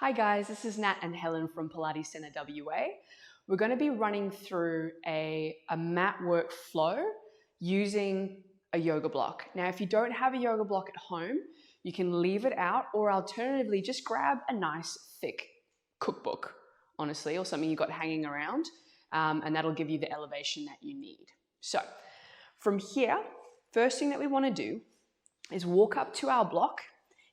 Hi guys, this is Nat and Helen from Pilates Center WA. We're going to be running through a mat work flow using a yoga block. Now, if you don't have a yoga block at home, you can leave it out, or alternatively, just grab a nice thick cookbook, honestly, or something you've got hanging around, and that'll give you the elevation that you need. So from here, first thing that we want to do is walk up to our block.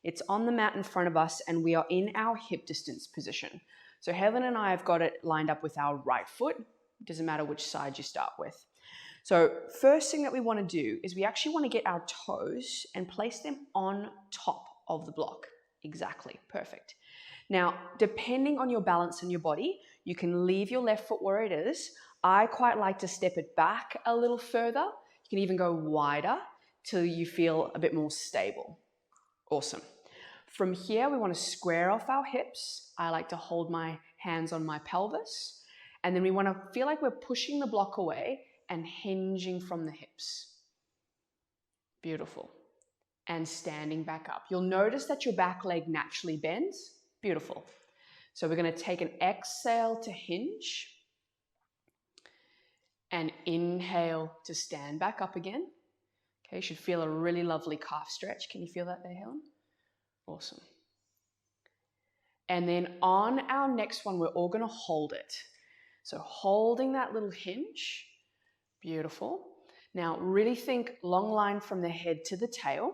It's on the mat in front of us and we are in our hip distance position. So Helen and I have got it lined up with our right foot. It doesn't matter which side you start with. So first thing that we want to do is we actually want to get our toes and place them on top of the block. Exactly, perfect. Now, depending on your balance and your body, you can leave your left foot where it is. I quite like to step it back a little further. You can even go wider till you feel a bit more stable. Awesome. From here, we want to square off our hips. I like to hold my hands on my pelvis. And then we want to feel like we're pushing the block away and hinging from the hips. Beautiful. And standing back up. You'll notice that your back leg naturally bends. Beautiful. So we're going to take an exhale to hinge. And inhale to stand back up again. Okay, you should feel a really lovely calf stretch. Can you feel that there, Helen? Awesome. And then on our next one, we're all going to hold it. So holding that little hinge. Beautiful. Now really think long line from the head to the tail.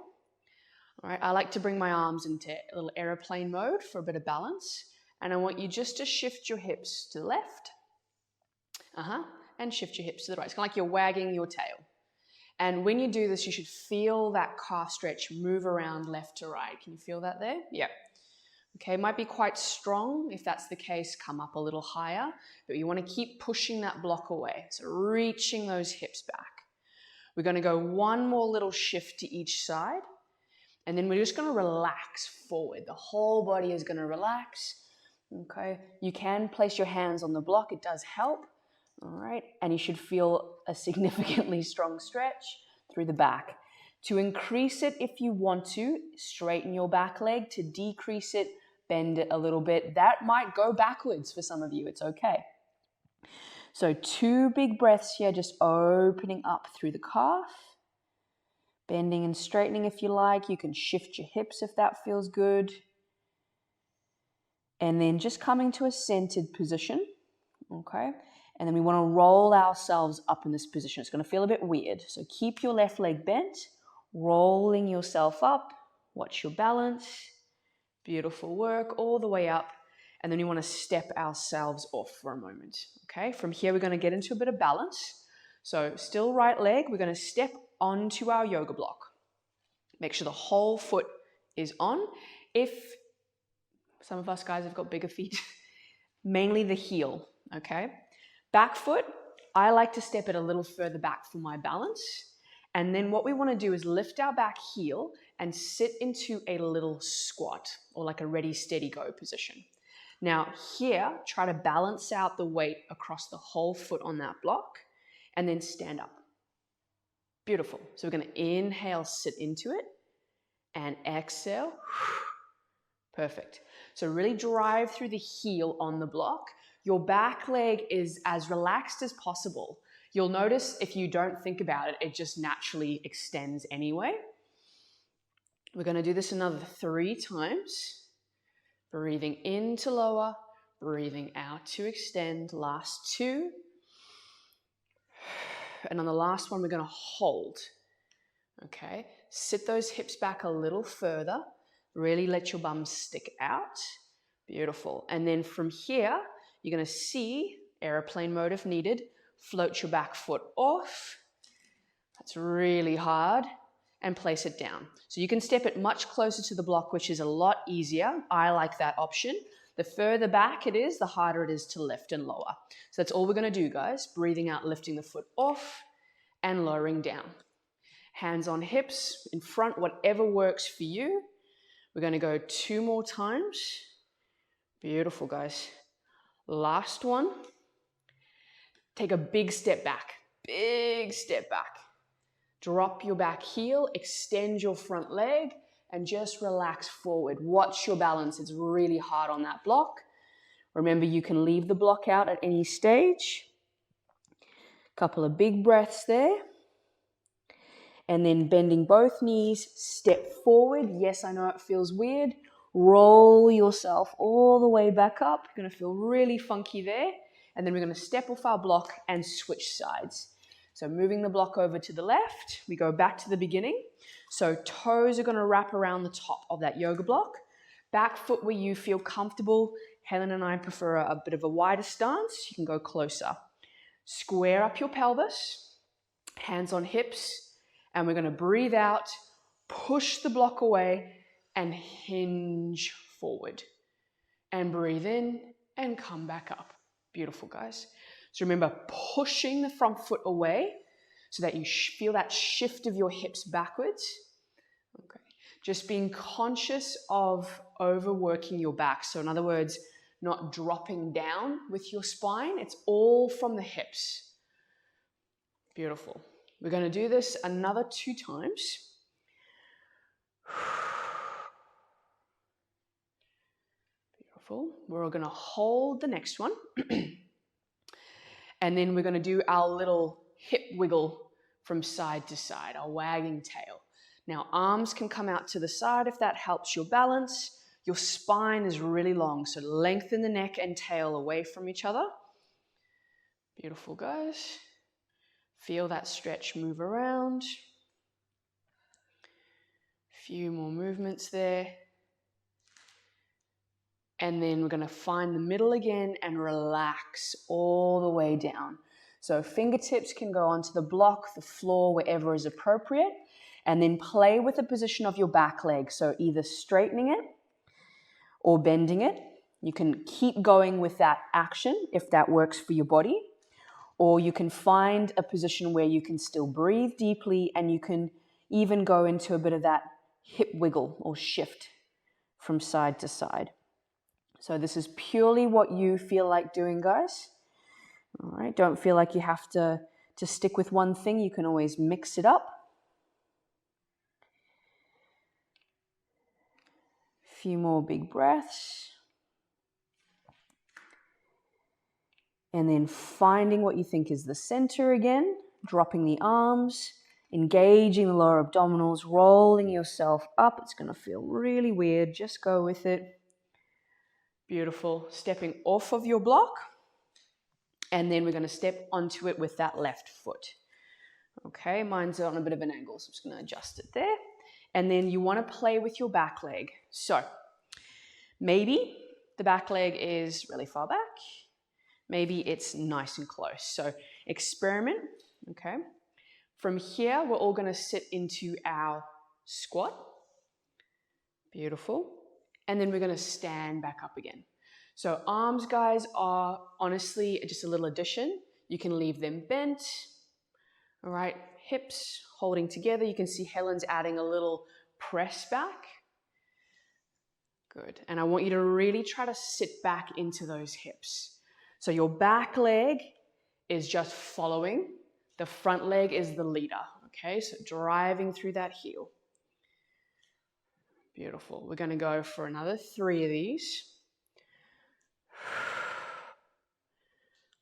All right, I like to bring my arms into a little aeroplane mode for a bit of balance. And I want you just to shift your hips to the left. And shift your hips to the right. It's kind of like you're wagging your tail. And when you do this, you should feel that calf stretch move around left to right. Can you feel that there? Yeah. Okay, it might be quite strong. If that's the case, come up a little higher. But you want to keep pushing that block away. So reaching those hips back. We're going to go one more little shift to each side. And then we're just going to relax forward. The whole body is going to relax. Okay, you can place your hands on the block. It does help. All right, and you should feel a significantly strong stretch through the back. To increase it, if you want to, straighten your back leg. To decrease it, bend it a little bit. That might go backwards for some of you. It's okay. So 2 big breaths here, just opening up through the calf. Bending and straightening if you like. You can shift your hips if that feels good. And then just coming to a centered position. Okay. And then we want to roll ourselves up in this position. It's going to feel a bit weird. So keep your left leg bent, rolling yourself up. Watch your balance. Beautiful work all the way up. And then you want to step ourselves off for a moment. Okay, from here we're going to get into a bit of balance. So still right leg, we're going to step onto our yoga block. Make sure the whole foot is on. If some of us guys have got bigger feet, mainly the heel, okay? Back foot, I like to step it a little further back for my balance. And then what we want to do is lift our back heel and sit into a little squat or like a ready, steady, go position. Now here, try to balance out the weight across the whole foot on that block and then stand up. Beautiful. So we're going to inhale, sit into it and exhale. Perfect. So really drive through the heel on the block. Your back leg is as relaxed as possible. You'll notice if you don't think about it, it just naturally extends anyway. We're going to do this another 3 times. Breathing in to lower, breathing out to extend. Last 2. And on the last one, we're going to hold. Okay, sit those hips back a little further. Really let your bum stick out. Beautiful. And then from here, you're going to see, airplane mode if needed, float your back foot off. That's really hard. And place it down. So you can step it much closer to the block, which is a lot easier. I like that option. The further back it is, the harder it is to lift and lower. So that's all we're going to do, guys. Breathing out, lifting the foot off and lowering down. Hands on hips, in front, whatever works for you. We're going to go 2 more times. Beautiful, guys. Last one. Take a big step back. Big step back. Drop your back heel, extend your front leg, and just relax forward. Watch your balance. It's really hard on that block. Remember, you can leave the block out at any stage. Couple of big breaths there. And then bending both knees, step forward. Yes, I know it feels weird. Roll yourself all the way back up. You're going to feel really funky there. And then we're going to step off our block and switch sides. So moving the block over to the left, we go back to the beginning. So toes are going to wrap around the top of that yoga block. Back foot where you feel comfortable. Helen and I prefer a bit of a wider stance. You can go closer. Square up your pelvis, hands on hips, and we're going to breathe out, push the block away, and hinge forward. And breathe in and come back up. Beautiful, guys. So remember, pushing the front foot away so that you feel that shift of your hips backwards. Okay. Just being conscious of overworking your back. So in other words, not dropping down with your spine. It's all from the hips. Beautiful. We're going to do this another 2 times. Beautiful. We're going to hold the next one. And then we're going to do our little hip wiggle from side to side, our wagging tail. Now, arms can come out to the side if that helps your balance. Your spine is really long, so lengthen the neck and tail away from each other. Beautiful, guys. Feel that stretch move around. Few more movements there. And then we're going to find the middle again and relax all the way down. So fingertips can go onto the block, the floor, wherever is appropriate. And then play with the position of your back leg. So either straightening it or bending it. You can keep going with that action if that works for your body. Or you can find a position where you can still breathe deeply and you can even go into a bit of that hip wiggle or shift from side to side. So this is purely what you feel like doing, guys. All right, don't feel like you have to stick with one thing. You can always mix it up. A few more big breaths. And then finding what you think is the center again, dropping the arms, engaging the lower abdominals, rolling yourself up. It's going to feel really weird. Just go with it. Beautiful. Stepping off of your block. And then we're going to step onto it with that left foot. Okay, mine's on a bit of an angle, so I'm just going to adjust it there. And then you want to play with your back leg. So maybe the back leg is really far back. Maybe it's nice and close. So experiment, okay? From here, we're all going to sit into our squat. Beautiful. And then we're going to stand back up again. So arms, guys, are honestly just a little addition. You can leave them bent. All right, hips holding together. You can see Helen's adding a little press back. Good. And I want you to really try to sit back into those hips. So your back leg is just following. The front leg is the leader. Okay, so driving through that heel. Beautiful. We're going to go for another 3 of these.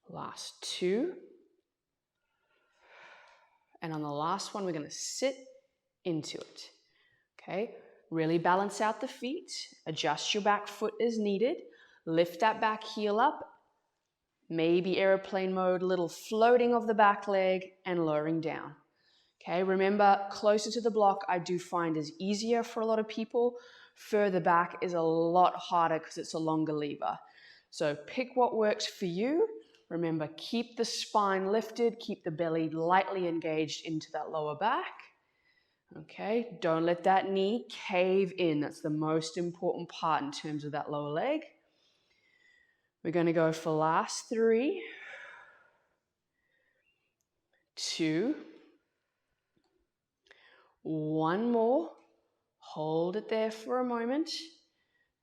Last 2. And on the last one, we're going to sit into it. Okay, really balance out the feet. Adjust your back foot as needed. Lift that back heel up. Maybe airplane mode, little floating of the back leg and lowering down. Okay, remember, closer to the block I do find is easier for a lot of people. Further back is a lot harder because it's a longer lever. So pick what works for you. Remember, keep the spine lifted, keep the belly lightly engaged into that lower back. Okay, don't let that knee cave in. That's the most important part in terms of that lower leg. We're going to go for last 3, 2, 1 more. Hold it there for a moment.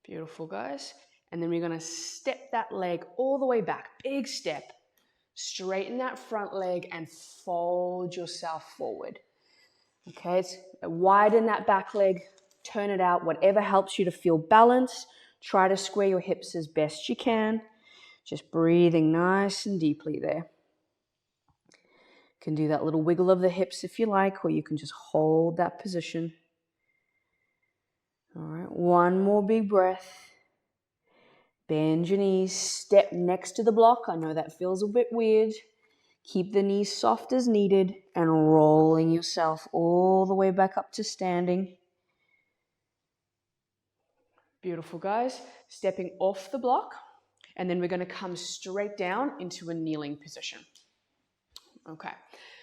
Beautiful, guys. And then we're going to step that leg all the way back. Big step. Straighten that front leg and fold yourself forward. Okay, widen that back leg turn it out, whatever helps you to feel balanced. Try to square your hips as best you can. Just breathing nice and deeply there. You can do that little wiggle of the hips if you like, or you can just hold that position. All right, one more big breath. Bend your knees, step next to the block. I know that feels a bit weird. Keep the knees soft as needed and rolling yourself all the way back up to standing. Beautiful, guys. Stepping off the block, and then we're going to come straight down into a kneeling position. Okay,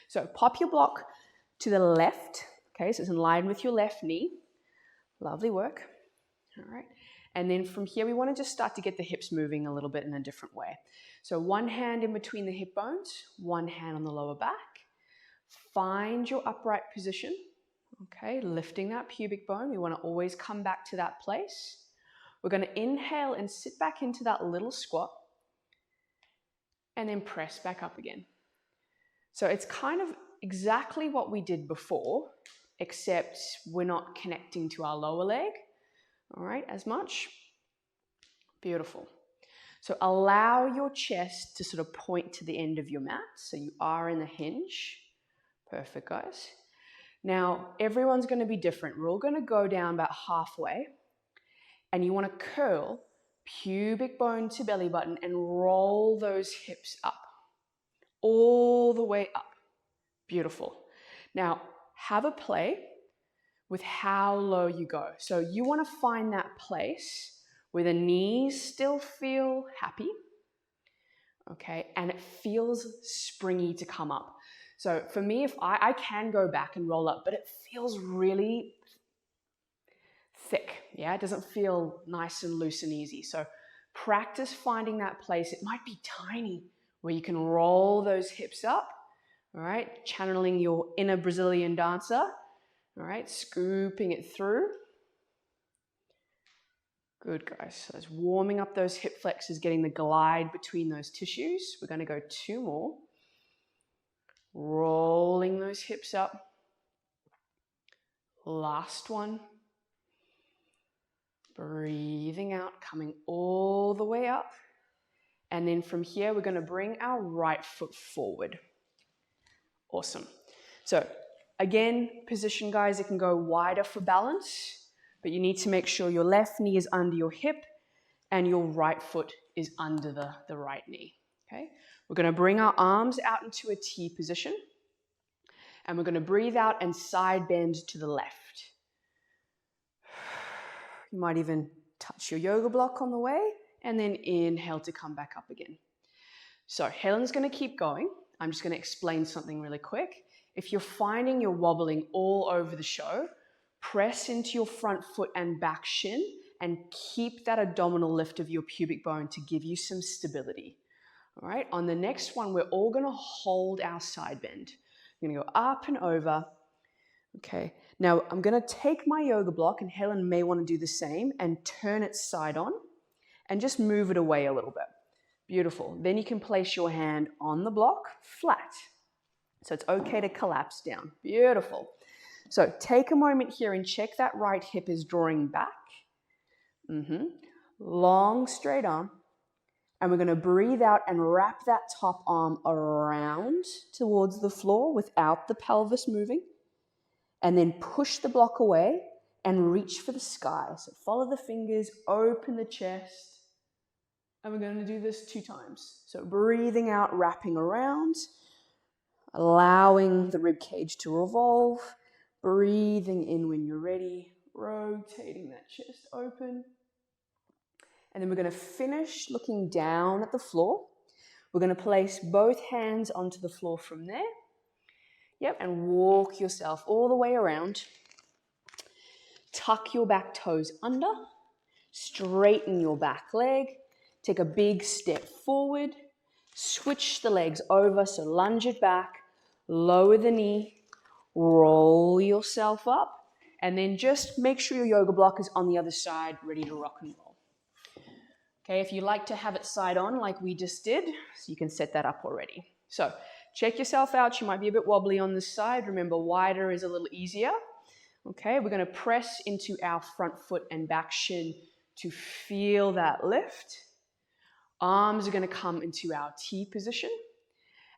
so pop your block to the left. Okay, so it's in line with your left knee. Lovely work. All right, and then from here, we want to just start to get the hips moving a little bit in a different way. So one hand in between the hip bones, one hand on the lower back. Find your upright position. Okay, lifting that pubic bone. We want to always come back to that place. We're going to inhale and sit back into that little squat, and then press back up again. So it's kind of exactly what we did before, except we're not connecting to our lower leg, all right, as much. Beautiful. So allow your chest to sort of point to the end of your mat, so you are in the hinge. Perfect, guys. Now, everyone's going to be different. We're all going to go down about halfway, and you want to curl pubic bone to belly button and roll those hips up, all the way up. Beautiful. Now, have a play with how low you go. So you want to find that place where the knees still feel happy, okay, and it feels springy to come up. So for me, if I can go back and roll up, but it feels really thick, yeah? It doesn't feel nice and loose and easy. So practice finding that place. It might be tiny where you can roll those hips up, all right? Channeling your inner Brazilian dancer, all right? Scooping it through. Good, guys. So it's warming up those hip flexors, getting the glide between those tissues. We're going to go 2 more. Rolling those hips up. Last one. Breathing out, coming all the way up. And then from here, we're going to bring our right foot forward. Awesome. So again, position, guys, it can go wider for balance, but you need to make sure your left knee is under your hip and your right foot is under the right knee. Okay? We're going to bring our arms out into a T position, and we're going to breathe out and side bend to the left. You might even touch your yoga block on the way, and then inhale to come back up again. So Helen's going to keep going. I'm just going to explain something really quick. If you're finding you're wobbling all over the show, press into your front foot and back shin and keep that abdominal lift of your pubic bone to give you some stability. All right, on the next one, we're all going to hold our side bend. We're going to go up and over. Okay, now I'm going to take my yoga block, and Helen may want to do the same, and turn it side on and just move it away a little bit. Beautiful. Then you can place your hand on the block flat. So it's okay to collapse down. Beautiful. So take a moment here and check that right hip is drawing back. Long straight arm. And we're going to breathe out and wrap that top arm around towards the floor without the pelvis moving. And then push the block away and reach for the sky. So follow the fingers, open the chest. And we're going to do this 2 times. So breathing out, wrapping around, allowing the rib cage to revolve, breathing in when you're ready, rotating that chest open. And then we're going to finish looking down at the floor. We're going to place both hands onto the floor from there. Yep, and walk yourself all the way around. Tuck your back toes under. Straighten your back leg. Take a big step forward. Switch the legs over, so lunge it back. Lower the knee. Roll yourself up. And then just make sure your yoga block is on the other side, ready to rock and roll. Okay, if you like to have it side on like we just did, so you can set that up already. So check yourself out. You might be a bit wobbly on this side. Remember, wider is a little easier. Okay, we're going to press into our front foot and back shin to feel that lift. Arms are going to come into our T position.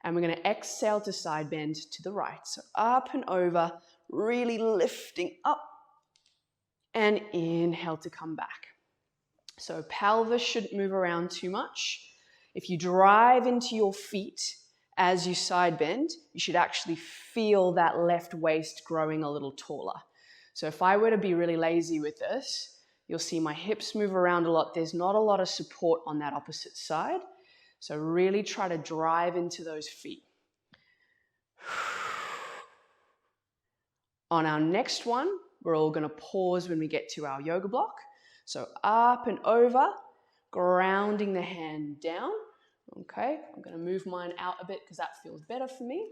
And we're going to exhale to side bend to the right. So up and over, really lifting up. And inhale to come back. So pelvis shouldn't move around too much. If you drive into your feet as you side bend, you should actually feel that left waist growing a little taller. So if I were to be really lazy with this, you'll see my hips move around a lot. There's not a lot of support on that opposite side. So really try to drive into those feet. On our next one, we're all going to pause when we get to our yoga block. So up and over, grounding the hand down. Okay, I'm going to move mine out a bit because that feels better for me.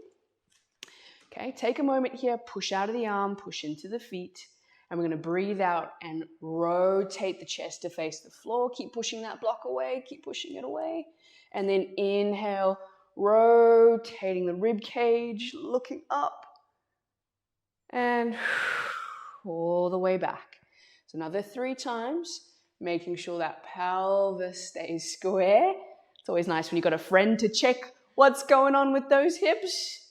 Okay, take a moment here, push out of the arm, push into the feet. And we're going to breathe out and rotate the chest to face the floor. Keep pushing that block away, keep pushing it away. And then inhale, rotating the rib cage, looking up. And all the way back. So another 3 times, making sure that pelvis stays square. It's always nice when you've got a friend to check what's going on with those hips.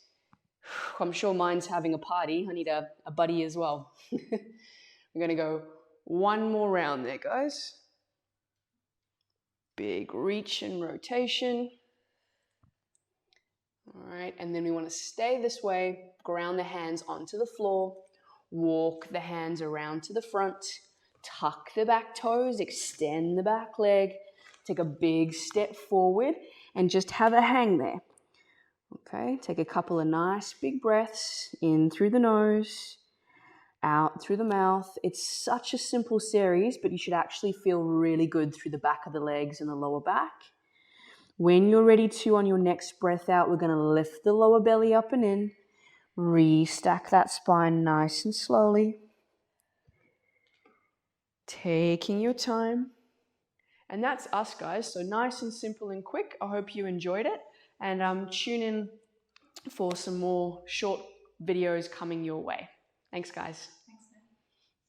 I'm sure mine's having a party. I need a buddy as well. We're going to go one more round there, guys. Big reach and rotation. All right, and then we want to stay this way, ground the hands onto the floor, walk the hands around to the front, tuck the back toes, extend the back leg, take a big step forward, and just have a hang there. Okay, take a couple of nice big breaths in through the nose, out through the mouth. It's such a simple series, but you should actually feel really good through the back of the legs and the lower back. When you're ready to, on your next breath out, we're going to lift the lower belly up and in. Restack that spine nice and slowly. Taking your time. And that's us, guys. So nice and simple and quick. I hope you enjoyed it. And tune in for some more short videos coming your way. Thanks, guys.